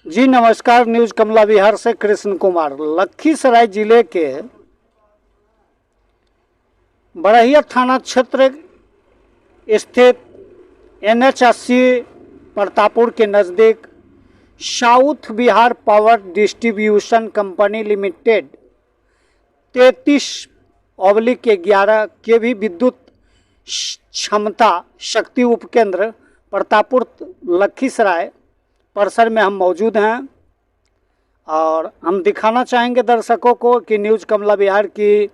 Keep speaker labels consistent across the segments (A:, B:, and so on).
A: जी नमस्कार। न्यूज कमला विहार से कृष्ण कुमार। लखीसराय जिले के बड़हिया थाना क्षेत्र स्थित NH80 प्रतापुर के नज़दीक south Bihar power distribution company limited 33/11 केवी विद्युत क्षमता शक्ति उपकेंद्र प्रतापुर लखीसराय परिसर में हम मौजूद हैं और हम दिखाना चाहेंगे दर्शकों को कि न्यूज कमला बिहार की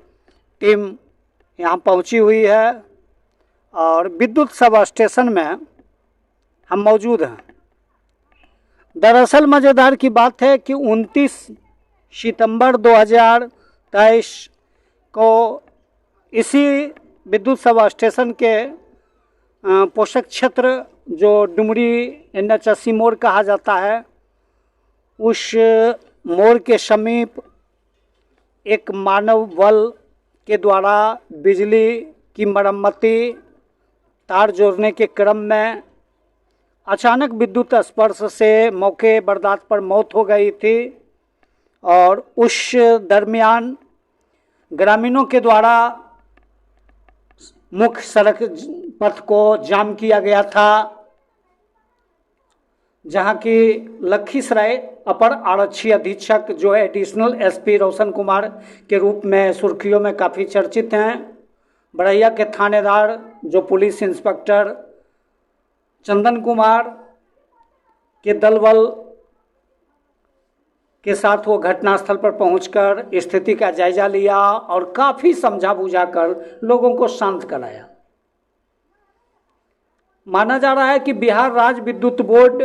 A: टीम यहाँ पहुँची हुई है और विद्युत सब स्टेशन में हम मौजूद हैं। दरअसल मज़ेदार की बात है कि 29 सितंबर 2023 को इसी विद्युत सब स्टेशन के पोषक क्षेत्र जो डुमरी NH80 मोड़ कहा जाता है, उस मोड़ के समीप एक मानव बल के द्वारा बिजली की मरम्मती तार जोड़ने के क्रम में अचानक विद्युत स्पर्श से मौके बर्दाश्त पर मौत हो गई थी और उस दरमियान ग्रामीणों के द्वारा मुख्य सड़क पथ को जाम किया गया था, जहां की लखीसराय अपर आरक्षी अधीक्षक जो है एडिशनल SP रोशन कुमार के रूप में सुर्खियों में काफ़ी चर्चित हैं। बड़हिया के थानेदार जो पुलिस इंस्पेक्टर चंदन कुमार के दल बल के साथ वो घटनास्थल पर पहुंचकर स्थिति का जायजा लिया और काफ़ी समझा बुझाकर लोगों को शांत कराया। माना जा रहा है कि बिहार राज्य विद्युत बोर्ड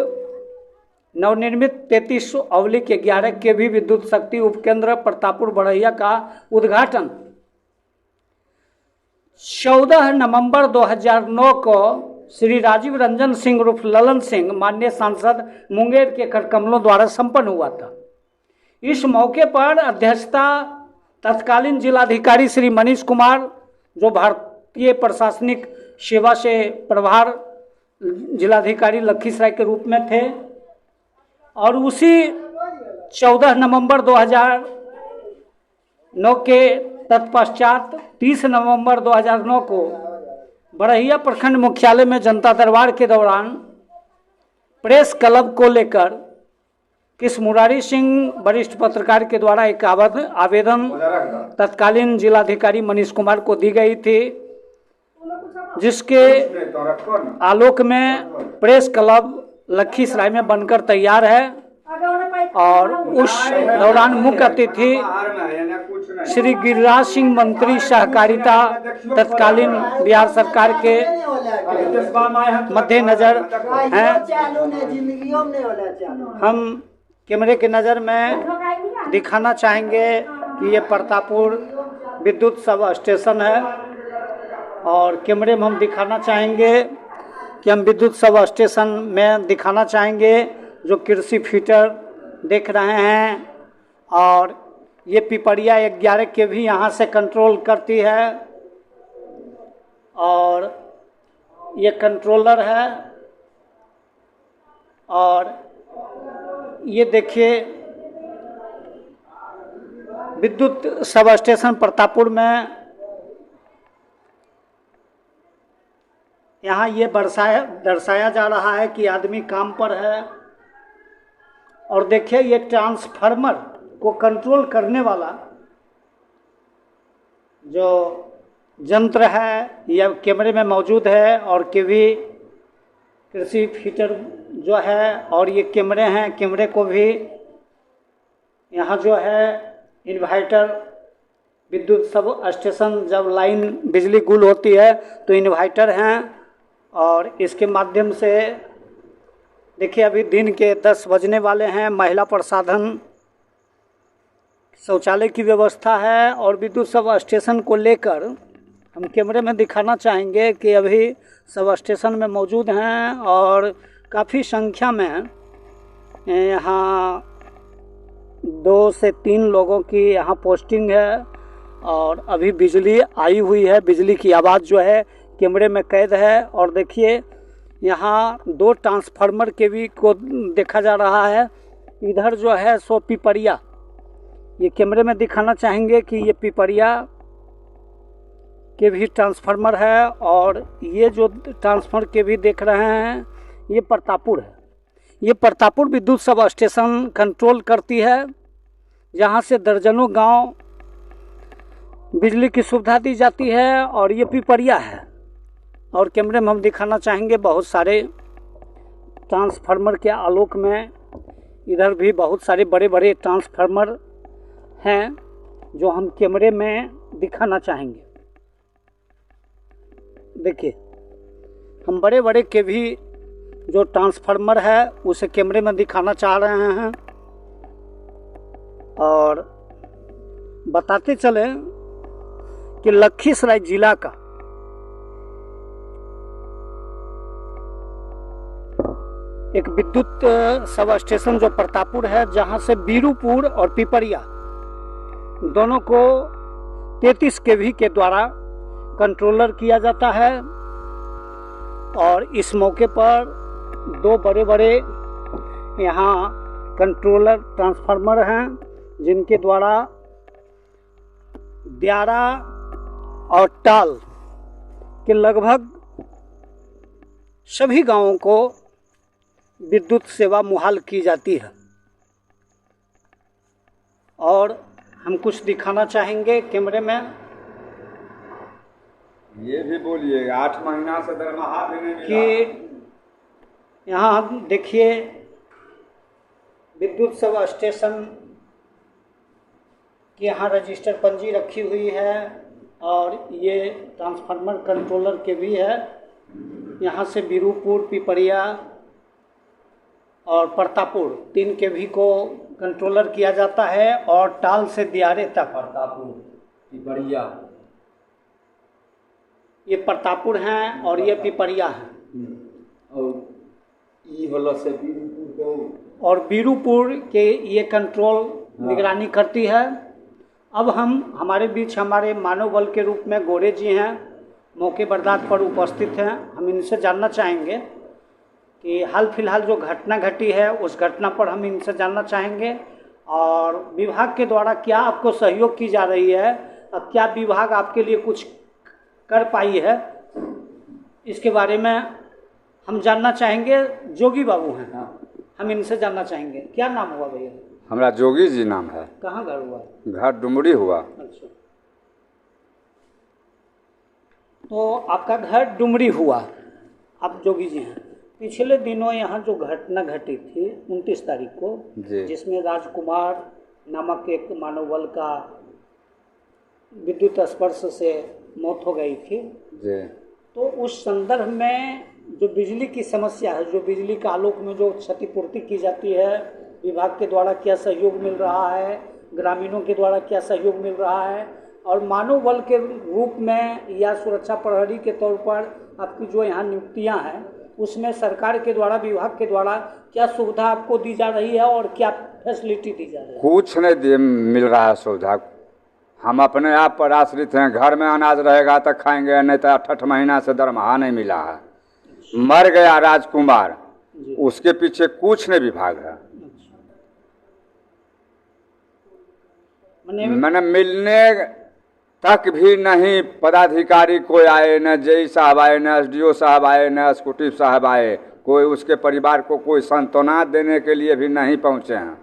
A: नवनिर्मित 33/11 केवी विद्युत शक्ति उपकेंद्र प्रतापुर बड़हिया का उद्घाटन 14 नवंबर 2009 को श्री राजीव रंजन सिंह उर्फ ललन सिंह माननीय सांसद मुंगेर के करकमलों द्वारा संपन्न हुआ था। इस मौके पर अध्यक्षता तत्कालीन जिलाधिकारी श्री मनीष कुमार जो भारतीय प्रशासनिक सेवा से प्रभार जिलाधिकारी लखीसराय के रूप में थे और उसी 14 नवंबर 2009 के तत्पश्चात 30 नवंबर 2009 को बड़हिया प्रखंड मुख्यालय में जनता दरबार के दौरान प्रेस क्लब को लेकर किस मुरारी सिंह वरिष्ठ पत्रकार के द्वारा एक आवेदन तत्कालीन जिलाधिकारी मनीष कुमार को दी गई थी, जिसके आलोक में प्रेस क्लब लखीसराय में बनकर तैयार है और उस दौरान मुख्य अतिथि श्री गिरिराज सिंह मंत्री सहकारिता तत्कालीन बिहार सरकार के मद्देनजर हैं। हम कैमरे के नज़र में दिखाना चाहेंगे कि ये प्रतापुर विद्युत सब स्टेशन है और कैमरे में हम दिखाना चाहेंगे कि हम विद्युत सब स्टेशन में दिखाना चाहेंगे जो कृषि फीटर देख रहे हैं और ये पिपरिया 11 के भी यहाँ से कंट्रोल करती है और ये कंट्रोलर है और ये देखिए विद्युत सब स्टेशन प्रतापुर में यहाँ ये दर्शाया जा रहा है कि आदमी काम पर है और देखिए ये ट्रांसफार्मर को कंट्रोल करने वाला जो यंत्र है यह कैमरे में मौजूद है और केवी कृषि फीटर जो है और ये कैमरे हैं, कैमरे को भी यहाँ जो है इन्वर्टर विद्युत सब स्टेशन जब लाइन बिजली गुल होती है तो इन्वर्टर हैं और इसके माध्यम से देखिए अभी दिन के 10 बजने वाले हैं। महिला प्रसाधन शौचालय की व्यवस्था है और विद्युत सब स्टेशन को लेकर हम कैमरे में दिखाना चाहेंगे कि अभी सब स्टेशन में मौजूद हैं और काफ़ी संख्या में यहाँ 2 से 3 लोगों की यहाँ पोस्टिंग है और अभी बिजली आई हुई है। बिजली की आवाज़ जो है कैमरे में कैद है और देखिए यहाँ 2 ट्रांसफार्मर के भी को देखा जा रहा है इधर जो है सो पिपरिया, ये कैमरे में दिखाना चाहेंगे कि ये पिपरिया के भी ट्रांसफार्मर है, और ये जो ट्रांसफार्मर के भी देख रहे हैं ये प्रतापपुर है। ये प्रतापपुर विद्युत सब स्टेशन कंट्रोल करती है, जहाँ से दर्जनों गांव बिजली की सुविधा दी जाती है। और ये पिपरिया है, और कैमरे में हम दिखाना चाहेंगे बहुत सारे ट्रांसफार्मर के आलोक में इधर भी बहुत सारे बड़े बड़े ट्रांसफार्मर हैं जो हम कैमरे में दिखाना चाहेंगे। देखिए, हम बड़े बड़े के भी जो ट्रांसफार्मर है उसे कैमरे में दिखाना चाह रहे हैं, और बताते चले कि लखीसराय जिला का एक विद्युत सब स्टेशन जो प्रतापपुर है, जहां से बीरूपुर और पिपरिया दोनों को 33 केवी के द्वारा कंट्रोलर किया जाता है। और इस मौके पर दो बड़े बड़े यहाँ कंट्रोलर ट्रांसफार्मर हैं, जिनके द्वारा दियारा और टाल के लगभग सभी गांवों को विद्युत सेवा मुहाल की जाती है। और हम कुछ दिखाना चाहेंगे कैमरे में।
B: ये भी बोलिए 8 महीना से दरमाहा भी नहीं मिला
A: कि यहाँ देखिए विद्युत सब स्टेशन की यहाँ रजिस्टर पंजी रखी हुई है, और ये ट्रांसफार्मर कंट्रोलर के भी है। यहाँ से बीरूपुर, पिपरिया और प्रतापपुर 3 केवी को कंट्रोलर किया जाता है, और टाल से दियारे तक।
B: प्रतापपुर, पिपरिया,
A: ये प्रतापपुर हैं और ये पिपरिया हैं।
B: और ई वाला से बीरूपुर को,
A: और बीरूपुर के ये कंट्रोल निगरानी करती है। अब हमारे बीच हमारे मानव बल के रूप में गोरे जी हैं, मौके बर्दाश्त पर उपस्थित हैं। हम इनसे जानना चाहेंगे कि हाल फिलहाल जो घटना घटी है उस घटना पर हम इनसे जानना चाहेंगे, और विभाग के द्वारा क्या आपको सहयोग की जा रही है, और क्या विभाग आपके लिए कुछ कर पाई है, इसके बारे में हम जानना चाहेंगे। जोगी बाबू हैं, हम इनसे जानना चाहेंगे। क्या नाम हुआ भैया?
B: हमारा जोगी जी नाम है।
A: कहाँ घर हुआ?
B: घर डुमरी हुआ।
A: अच्छा, तो आपका घर डुमरी हुआ, आप जोगी जी हैं। पिछले दिनों यहाँ जो घटना घटी थी 29 तारीख को, जिसमें राजकुमार नामक एक मानव बल का विद्युत स्पर्श से मौत हो गई थी
B: जी।
A: तो उस संदर्भ में जो बिजली की समस्या है, जो बिजली का आलोक में जो क्षतिपूर्ति की जाती है, विभाग के द्वारा क्या सहयोग मिल रहा है, ग्रामीणों के द्वारा क्या सहयोग मिल रहा है, और मानव बल के रूप में या सुरक्षा प्रहरी के तौर पर आपकी जो यहाँ नियुक्तियाँ हैं, उसमें सरकार के द्वारा, विभाग के द्वारा क्या सुविधा आपको दी जा रही है और क्या फैसिलिटी दी जा रही है?
B: कुछ नहीं मिल रहा है सुविधा। हम अपने आप पर आश्रित हैं। घर में अनाज रहेगा तो खाएंगे, नहीं तो 8 महीना से दरमाहा नहीं मिला है। मर गया राजकुमार, उसके पीछे कुछ नहीं विभाग है। मैंने मिलने तक भी नहीं पदाधिकारी कोई आए, न जेई साहब आए, न एसडीओ साहब आए, न एसक्यूटिव साहब आए। कोई उसके परिवार को कोई सांत्वना देने के लिए भी नहीं पहुंचे हैं।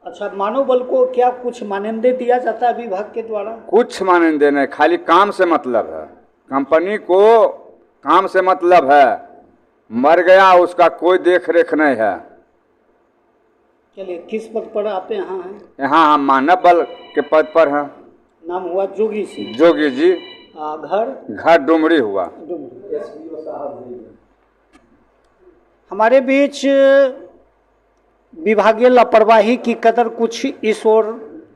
A: अच्छा, मानव बल को क्या कुछ मानदेय दिया जाता है विभाग के द्वारा?
B: कुछ मानदेय नहीं, खाली काम से मतलब है। कंपनी को काम से मतलब है। मर गया, उसका कोई देख रेख नहीं है।
A: चलिए, किस पद पर आप यहाँ हैं?
B: यहाँ हम मानव बल के पद पर हैं।
A: नाम हुआ जोगी जी।
B: जोगी जी।
A: घर
B: डुमरी हुआ।
A: हमारे बीच विभागीय लापरवाही की कदर कुछ इस ओर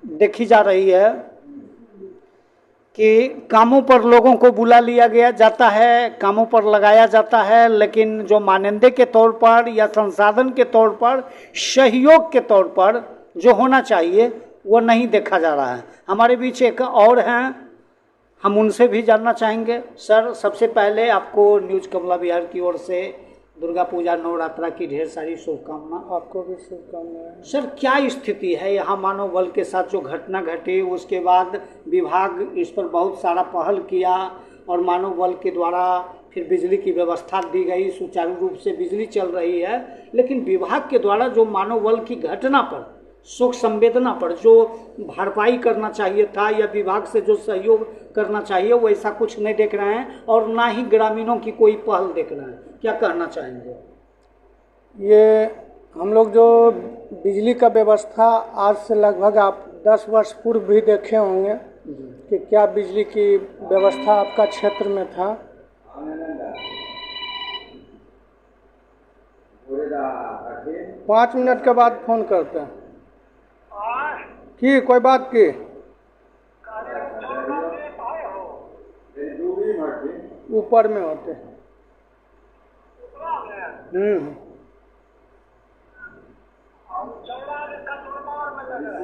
A: देखी जा रही है कि कामों पर लोगों को बुला लिया गया जाता है, कामों पर लगाया जाता है, लेकिन जो मानदेय के तौर पर या संसाधन के तौर पर, सहयोग के तौर पर जो होना चाहिए वो नहीं देखा जा रहा है। हमारे बीच एक और हैं, हम उनसे भी जानना चाहेंगे। सर, सबसे पहले आपको न्यूज़ कमला बिहार की ओर से दुर्गा पूजा नवरात्रा की ढेर सारी शुभकामना।
C: आपको भी शुभकामनाएं।
A: सर, क्या स्थिति है यहाँ मानव बल के साथ जो घटना घटी, उसके बाद विभाग इस पर बहुत सारा पहल किया और मानव बल के द्वारा फिर बिजली की व्यवस्था दी गई, सुचारू रूप से बिजली चल रही है, लेकिन विभाग के द्वारा जो मानव बल की घटना पर, शोक संवेदना पर जो भरपाई करना चाहिए था या विभाग से जो सहयोग करना चाहिए, वो ऐसा कुछ नहीं देख रहे हैं और ना ही ग्रामीणों की कोई पहल देख रहे हैं। क्या कहना चाहेंगे?
C: ये हम लोग जो बिजली का व्यवस्था आज से लगभग आप 10 वर्ष पूर्व भी देखे होंगे कि क्या बिजली की व्यवस्था आपका क्षेत्र में था। 5 मिनट के बाद फोन करते हैं कि कोई बात की ऊपर में होते।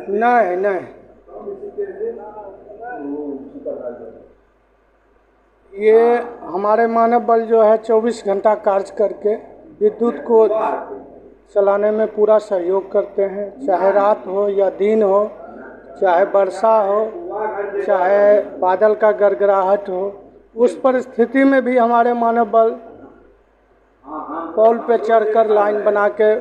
C: नहीं नहीं, ये हमारे मानव बल जो है 24 घंटा कार्य करके विद्युत को चलाने में पूरा सहयोग करते हैं, चाहे रात हो या दिन हो, चाहे वर्षा हो, चाहे बादल का गड़गड़ाहट हो। उस परिस्थिति में भी हमारे मानव बल पोल पे चढ़कर लाइन बना के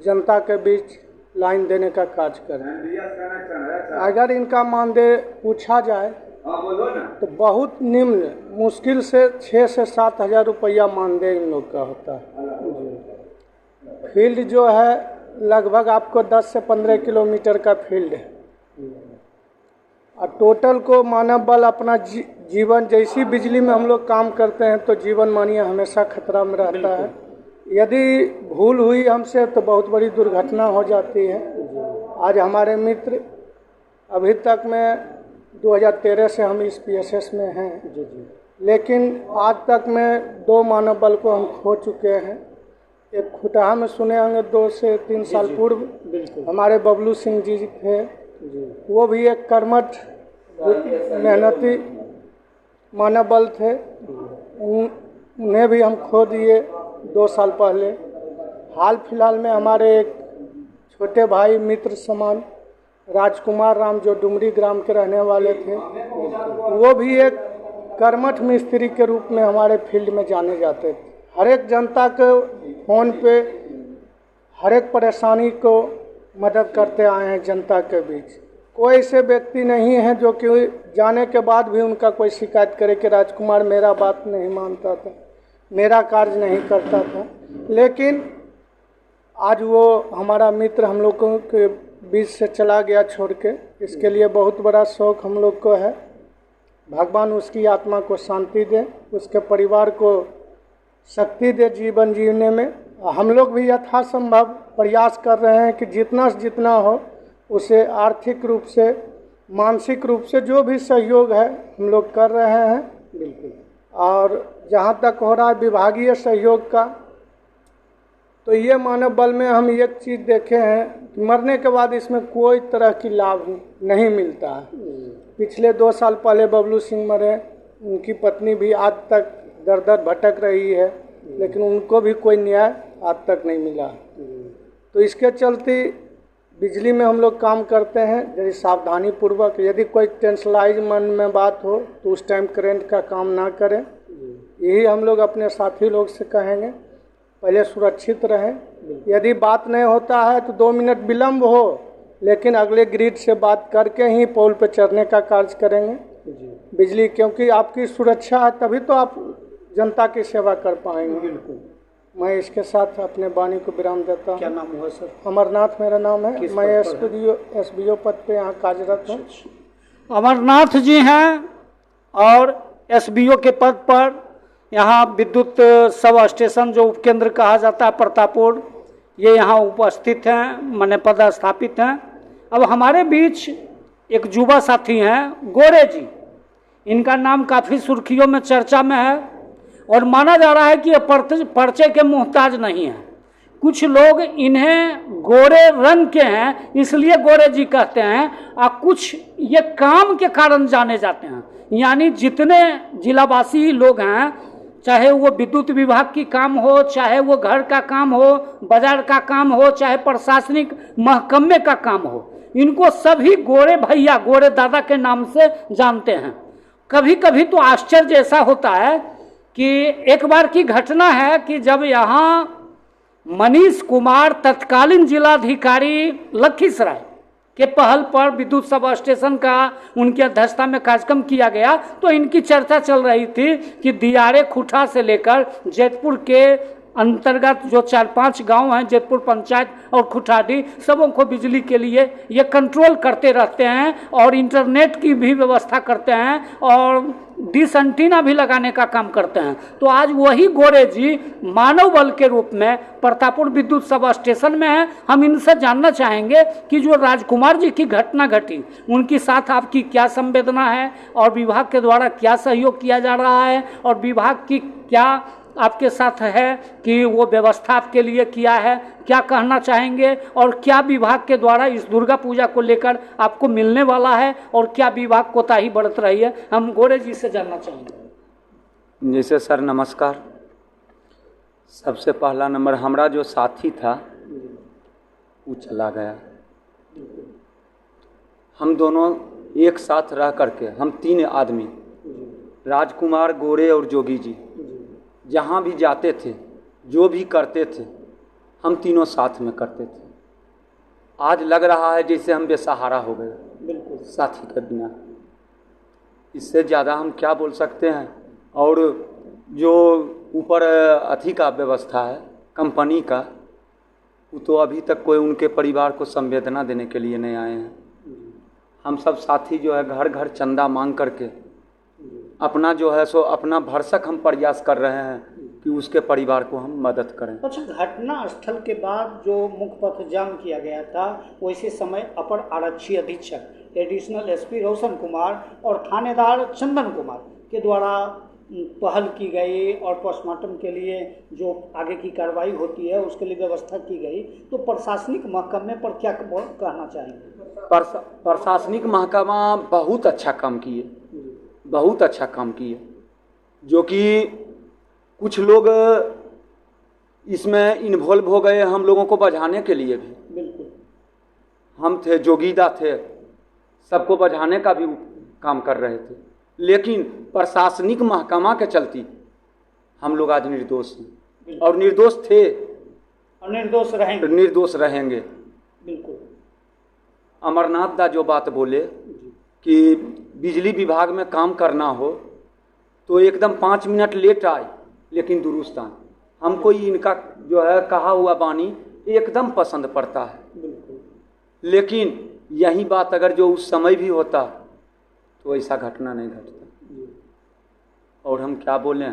C: जनता के बीच लाइन देने का कार्य करें। अगर इनका मानदेय पूछा जाए तो बहुत निम्न, मुश्किल से 6 से 7 हज़ार रुपया मानदेय इन लोग का होता है। फील्ड जो है लगभग आपको 10 से 15 किलोमीटर का फील्ड है और टोटल को मानव बल अपना जीवन, जैसी बिजली में हम लोग काम करते हैं तो जीवन मानिए हमेशा खतरा में रहता है। यदि भूल हुई हमसे तो बहुत बड़ी दुर्घटना हो जाती है। आज हमारे मित्र, अभी तक में 2013 से हम इस PSS में हैं, लेकिन आज तक में 2 मानव बल को हम खो चुके हैं। एक खुटहा में सुने होंगे 2 से 3 साल पूर्व हमारे बबलू सिंह जी थे, वो भी एक कर्मठ मेहनती मानव बल थे, उन्हें भी हम खो दिए 2 साल पहले। हाल फिलहाल में हमारे एक छोटे भाई मित्र समान राजकुमार राम, जो डुमरी ग्राम के रहने वाले थे, वो भी एक कर्मठ मिस्त्री के रूप में हमारे फील्ड में जाने जाते थे। हर एक जनता को फ़ोन पे हर एक परेशानी को मदद करते आए हैं जनता के बीच। कोई ऐसे व्यक्ति नहीं है जो कि जाने के बाद भी उनका कोई शिकायत करे कि राजकुमार मेरा बात नहीं मानता था, मेरा कार्य नहीं करता था। लेकिन आज वो हमारा मित्र हम लोगों के बीच से चला गया छोड़ के, इसके लिए बहुत बड़ा शौक हम लोग को है। भगवान उसकी आत्मा को शांति दे, उसके परिवार को शक्ति दे जीवन जीने में। हम लोग भी यथासंभव प्रयास कर रहे हैं कि जितना से जितना हो उसे आर्थिक रूप से, मानसिक रूप से जो भी सहयोग है हम लोग कर रहे हैं। बिल्कुल। और जहाँ तक हो रहा है विभागीय सहयोग का, तो ये मानव बल में हम एक चीज़ देखे हैं कि मरने के बाद इसमें कोई तरह की लाभ नहीं मिलता है। पिछले 2 साल पहले बबलू सिंह मरे, उनकी पत्नी भी आज तक दर दर भटक रही है, लेकिन उनको भी कोई न्याय आज तक नहीं मिला। तो इसके चलते बिजली में हम लोग काम करते हैं यदि सावधानी पूर्वक। यदि कोई टेंशलाइज मन में बात हो तो उस टाइम करंट का काम ना करें, यही हम लोग अपने साथी लोग से कहेंगे। पहले सुरक्षित रहें। यदि बात नहीं होता है तो 2 मिनट विलम्ब हो, लेकिन अगले ग्रिड से बात करके ही पोल पर चढ़ने का कार्य करेंगे बिजली, क्योंकि आपकी सुरक्षा है तभी तो आप जनता की सेवा कर पाएंगे। बिल्कुल। मैं इसके साथ अपने वाणी को विराम देता हूँ।
A: क्या नाम हुआ सर?
C: अमरनाथ मेरा नाम है। मैं SBO पद पे यहाँ कार्यरत हूँ।
A: अमरनाथ जी हैं और SBO के पद पर यहाँ विद्युत सब स्टेशन जो उपकेंद्र कहा जाता है प्रतापपुर, ये यहाँ उपस्थित हैं, माने पदस्थापित हैं। अब हमारे बीच एक युवा साथी हैं गोरे जी, इनका नाम काफ़ी सुर्खियों में चर्चा में है और माना जा रहा है कि ये पर्चे के मुहताज नहीं हैं। कुछ लोग इन्हें गोरे रंग के हैं इसलिए गोरे जी कहते हैं, और कुछ ये काम के कारण जाने जाते हैं। यानी जितने जिलावासी लोग हैं, चाहे वो विद्युत विभाग की काम हो, चाहे वो घर का काम हो, बाजार का काम हो, चाहे प्रशासनिक महकमे का काम हो, इनको सभी गोरे भैया, गोरे दादा के नाम से जानते हैं। कभी कभी तो आश्चर्य ऐसा होता है कि एक बार की घटना है कि जब यहाँ मनीष कुमार तत्कालीन जिलाधिकारी लखीसराय के पहल पर विद्युत सब स्टेशन का उनकी अध्यक्षता में कार्यक्रम किया गया, तो इनकी चर्चा चल रही थी कि दियारे खुठा से लेकर जैतपुर के अंतर्गत जो 4-5 गांव हैं, जैतपुर पंचायत और खुठाडी, सबों को बिजली के लिए ये कंट्रोल करते रहते हैं और इंटरनेट की भी व्यवस्था करते हैं और डिश एंटीना भी लगाने का काम करते हैं। तो आज वही गोरे जी मानव बल के रूप में प्रतापपुर विद्युत सब स्टेशन में हैं। हम इनसे जानना चाहेंगे कि जो राजकुमार जी की घटना घटी, उनके साथ आपकी क्या संवेदना है और विभाग के द्वारा क्या सहयोग किया जा रहा है और विभाग की क्या आपके साथ है कि वो व्यवस्था आपके लिए किया है, क्या कहना चाहेंगे और क्या विभाग के द्वारा इस दुर्गा पूजा को लेकर आपको मिलने वाला है और क्या विभाग कोताही बरत रही है, हम गोरे जी से जानना चाहेंगे।
D: जैसे सर नमस्कार। सबसे पहला नंबर, हमारा जो साथी था वो चला गया। हम दोनों एक साथ रह करके, हम 3 आदमी, राजकुमार, गोरे और जोगी जी, जहाँ भी जाते थे, जो भी करते थे, हम तीनों साथ में करते थे। आज लग रहा है जैसे हम बेसहारा हो गए, बिल्कुल साथी के बिना। इससे ज़्यादा हम क्या बोल सकते हैं। और जो ऊपर अथी का व्यवस्था है कंपनी का, वो तो अभी तक कोई उनके परिवार को संवेदना देने के लिए नहीं आए हैं। हम सब साथी जो है घर घर चंदा मांग करके अपना जो है सो अपना भरसक हम प्रयास कर रहे हैं कि उसके परिवार को हम मदद करें।
A: अच्छा, घटना स्थल के बाद जो मुख्य पथ जाम किया गया था, वैसे समय अपर आरक्षी अधीक्षक एडिशनल एसपी रोशन कुमार और थानेदार चंदन कुमार के द्वारा पहल की गई और पोस्टमार्टम के लिए जो आगे की कार्रवाई होती है उसके लिए व्यवस्था की गई, तो प्रशासनिक महकमे पर क्या कहना चाहेंगे?
D: प्रशासनिक महकमा बहुत अच्छा काम किए, बहुत अच्छा काम किए। जो कि कुछ लोग इसमें इन्वॉल्व हो गए हम लोगों को बचाने के लिए भी।
A: बिल्कुल
D: हम थे, जोगीदा थे, सबको बचाने का भी काम कर रहे थे, लेकिन प्रशासनिक महकमा के चलती हम लोग आज निर्दोष हैं और निर्दोष थे
A: और निर्दोष रहेंगे,
D: निर्दोष रहेंगे।
A: बिल्कुल।
D: अमरनाथ दा जो बात बोले कि बिजली विभाग में काम करना हो तो एकदम 5 मिनट लेट आए लेकिन दुरुस्त आए। हमको इनका जो है कहा हुआ बानी एकदम पसंद पड़ता है, लेकिन यही बात अगर जो उस समय भी होता तो ऐसा घटना नहीं घटता। और हम क्या बोलें।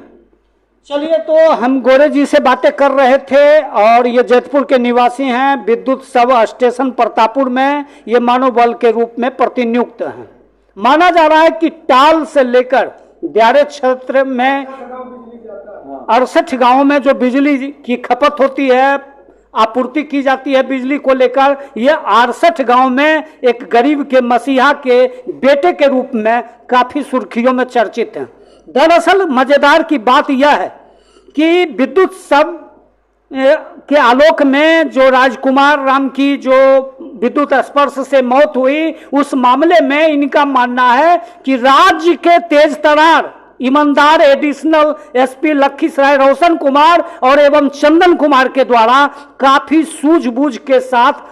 A: चलिए, तो हम गोरे जी से बातें कर रहे थे और ये जैतपुर के निवासी हैं। विद्युत सब स्टेशन प्रतापपुर में ये मानव बल के रूप में प्रतिनियुक्त हैं। माना जा रहा है कि टाल से लेकर दियारे क्षेत्र में 68 गांवों में जो बिजली की खपत होती है, आपूर्ति की जाती है बिजली को लेकर, ये 68 गांव में एक गरीब के मसीहा के बेटे के रूप में काफी सुर्खियों में चर्चित हैं। दरअसल मजेदार की बात यह है कि विद्युत सब के आलोक में जो राजकुमार राम की जो विद्युत स्पर्श से मौत हुई, उस मामले में इनका मानना है कि राज्य के तेज तरार ईमानदार एडिशनल एसपी लखीसराय रोशन कुमार और एवं चंदन कुमार के द्वारा काफी सूझबूझ के साथ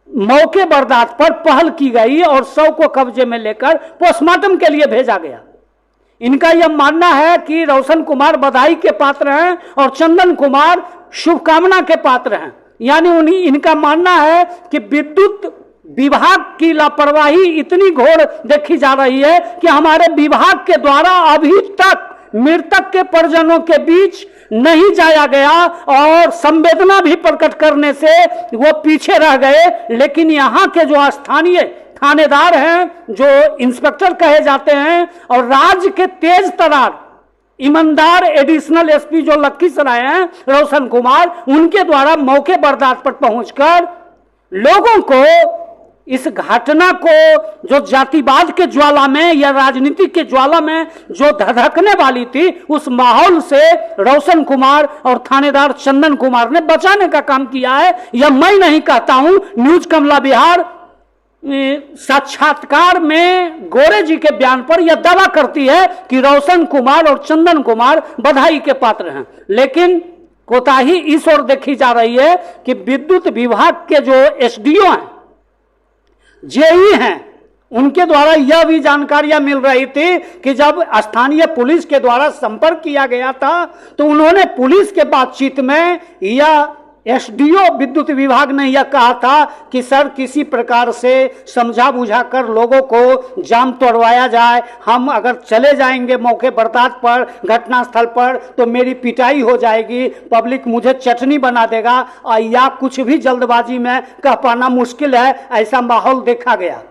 A: मौके बर्दाश्त पर पहल की गई और शव को कब्जे में लेकर पोस्टमार्टम के लिए भेजा गया। इनका यह मानना है कि रोशन कुमार बधाई के पात्र हैं और चंदन कुमार शुभकामना के पात्र हैं। यानी इनका मानना है कि विद्युत विभाग की लापरवाही इतनी घोर देखी जा रही है कि हमारे विभाग के द्वारा अभी तक मृतक के परिजनों के बीच नहीं जाया गया और संवेदना भी प्रकट करने से वो पीछे रह गए। लेकिन यहाँ के जो स्थानीय थानेदार हैं, जो इंस्पेक्टर कहे जाते हैं, और राज्य के तेज तरार ईमानदार एडिशनल एसपी जो लखीसराय हैं रोशन कुमार, उनके द्वारा मौके बर्दाश्त पर पहुंचकर लोगों को इस घटना को जो जातिवाद के ज्वाला में या राजनीति के ज्वाला में जो धधकने वाली थी, उस माहौल से रोशन कुमार और थानेदार चंदन कुमार ने बचाने का काम किया है। यह मैं नहीं कहता हूं, न्यूज कमला बिहार साक्षात्कार में गोरे जी के बयान पर यह दावा करती है कि रोशन कुमार और चंदन कुमार बधाई के पात्र हैं। लेकिन कोताही इस ओर देखी जा रही है कि विद्युत विभाग के जो एसडीओ हैं, जेई हैं, उनके द्वारा यह भी जानकारियां मिल रही थी कि जब स्थानीय पुलिस के द्वारा संपर्क किया गया था तो उन्होंने पुलिस के बातचीत में यह एसडीओ विद्युत विभाग ने यह कहा था कि सर किसी प्रकार से समझा बुझा कर लोगों को जाम तोड़वाया जाए, हम अगर चले जाएंगे मौके बर्दाश्त पर घटनास्थल पर तो मेरी पिटाई हो जाएगी, पब्लिक मुझे चटनी बना देगा, या कुछ भी जल्दबाजी में कह पाना मुश्किल है, ऐसा माहौल देखा गया।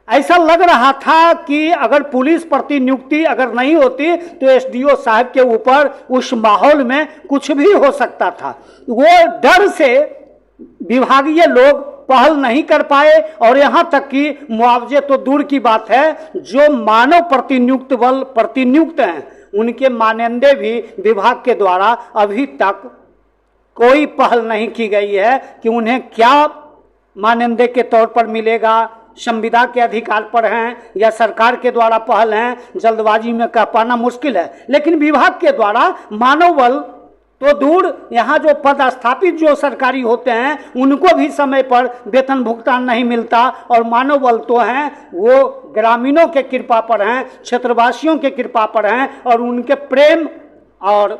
A: ऐसा लग रहा था कि अगर पुलिस प्रतिनियुक्ति अगर नहीं होती तो एसडीओ साहब के ऊपर उस माहौल में कुछ भी हो सकता था। वो डर से विभागीय लोग पहल नहीं कर पाए और यहां तक कि मुआवजे तो दूर की बात है, जो मानव प्रतिनियुक्त हैं उनके मानदेय भी विभाग के द्वारा अभी तक कोई पहल नहीं की गई है कि उन्हें क्या मानदेय के तौर पर मिलेगा, संविदा के अधिकार पर हैं या सरकार के द्वारा पहल हैं, जल्दबाजी में कह पाना मुश्किल है। लेकिन विभाग के द्वारा मानव बल तो दूर, यहाँ जो पदस्थापित जो सरकारी होते हैं उनको भी समय पर वेतन भुगतान नहीं मिलता, और मानव बल तो हैं वो ग्रामीणों के कृपा पर हैं, क्षेत्रवासियों के कृपा पर हैं और उनके प्रेम और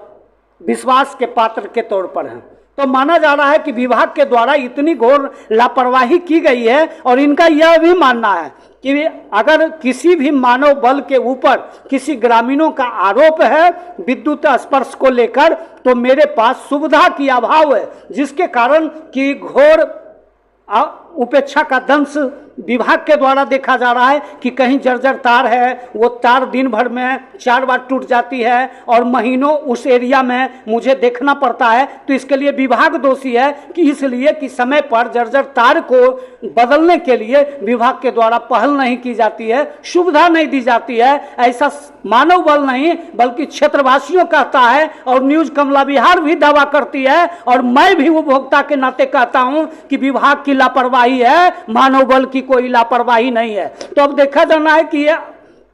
A: विश्वास के पात्र के तौर पर हैं। तो माना जा रहा है कि विभाग के द्वारा इतनी घोर लापरवाही की गई है और इनका यह भी मानना है कि अगर किसी भी मानव बल के ऊपर किसी ग्रामीणों का आरोप है विद्युत स्पर्श को लेकर तो मेरे पास सुविधा की अभाव है, जिसके कारण कि घोर उपेक्षा का दंश विभाग के द्वारा देखा जा रहा है कि कहीं जर्जर तार है, वो तार दिन भर में 4 बार टूट जाती है और महीनों उस एरिया में मुझे देखना पड़ता है। तो इसके लिए विभाग दोषी है कि इसलिए कि समय पर जर्जर तार को बदलने के लिए विभाग के द्वारा पहल नहीं की जाती है, सुविधा नहीं दी जाती है। ऐसा मानव बल नहीं बल्कि क्षेत्रवासियों कहता है और न्यूज कमला बिहार भी दावा करती है, और मैं भी उपभोक्ता के नाते कहता हूं कि विभाग की लापरवाही है, मानव बल की कोई लापरवाही नहीं है। तो अब देखा जाना है कि ये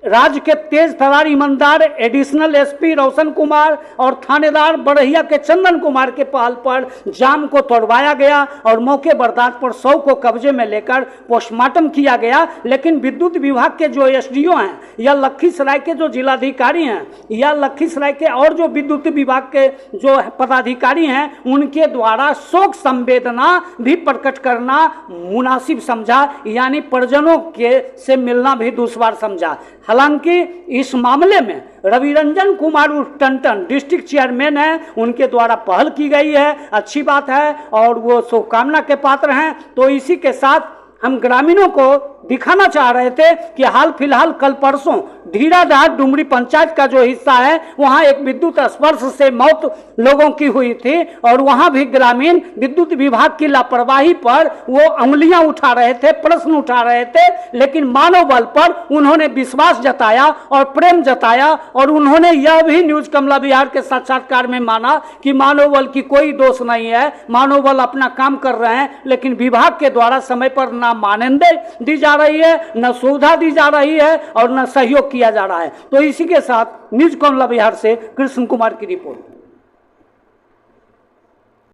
A: राज्य के तेज तरार ईमानदार एडिशनल एसपी रोशन कुमार और थानेदार बड़हिया के चंदन कुमार के पहल पर जाम को तोड़वाया गया और मौके बर्दाश्त पर 100 को कब्जे में लेकर पोस्टमार्टम किया गया। लेकिन विद्युत विभाग के जो एसडीओ हैं या लखीसराय के जो जिलाधिकारी हैं या लखीसराय के और जो विद्युत विभाग के जो पदाधिकारी हैं उनके द्वारा शोक संवेदना भी प्रकट करना मुनासिब समझा, यानी परिजनों के से मिलना भी दुश्वार समझा। हालांकि इस मामले में रविरंजन कुमार उर्फ टंटन डिस्ट्रिक्ट चेयरमैन हैं, उनके द्वारा पहल की गई है, अच्छी बात है और वो शुभकामना के पात्र हैं। तो इसी के साथ हम ग्रामीणों को दिखाना चाह रहे थे कि हाल फिलहाल कल परसों धीराधार डुमरी पंचायत का जो हिस्सा है वहां एक विद्युत स्पर्श से मौत लोगों की हुई थी और वहां भी ग्रामीण विद्युत विभाग की लापरवाही पर वो उंगलियां उठा रहे थे, प्रश्न उठा रहे थे, लेकिन मानव बल पर उन्होंने विश्वास जताया और प्रेम जताया और उन्होंने यह भी न्यूज कमला बिहार के साक्षात्कार में माना कि मानव बल की कोई दोष नहीं है, मानव बल अपना काम कर रहे हैं, लेकिन विभाग के द्वारा समय पर ना मानदेय दी जा रही है, न सुविधा दी जा रही है और न सहयोग किया जा रहा है। तो इसी के साथ न्यूज कमला बिहार से कृष्ण कुमार की रिपोर्ट।